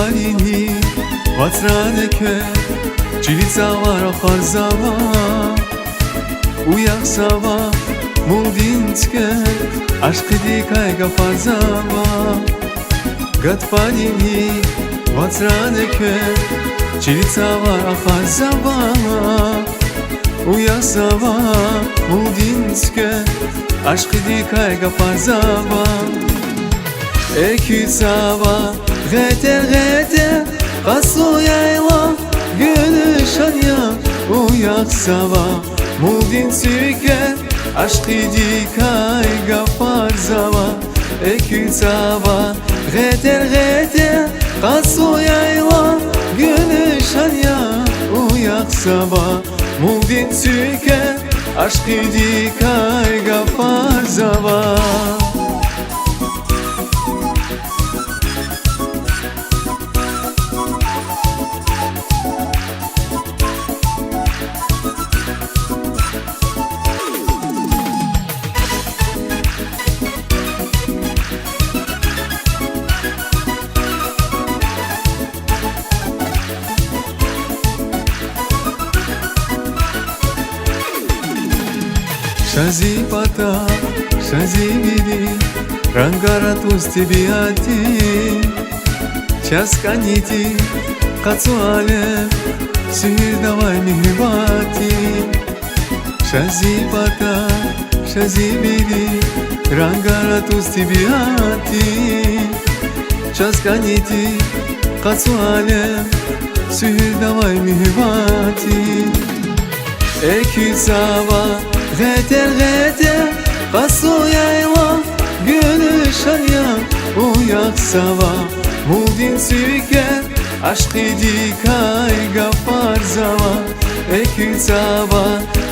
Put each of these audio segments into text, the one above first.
palini vatraneke Çilica var ahar zava Uyak sava Muldinske Aşkı dikay gafar zava Gat palini vatraneke Çilica var ahar zava Uyak sava Muldinske Aşkı dikay gafar zava Ekü sava Gete gete Kasu yayla Gönüş anya Uyak sava Muldin süke Aşkı dikay gafar zava Ekü sava Gete gete Kasu yayla Gönüş anya Uyak sava Muldin süke Aşkı dikay gafar zava Shazi pata, shazi vidi, rangara tusti biati, chaskaniti, katsuale, sihir davai mihribati. Shazi pata, shazi vidi, rangara tusti biati, chaskaniti, katsuale, sihir davai mihribati. Ekü sava Gete gete Kasu yayla Gönüş anya Uyak sava Muldin süke Aşkı dikay gafar zava Ekü sava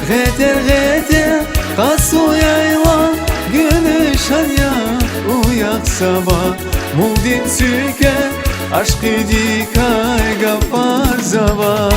Gete gete Kasu yayla Gönüş anya Uyak sava Muldin süke Aşkı dikay gafar zava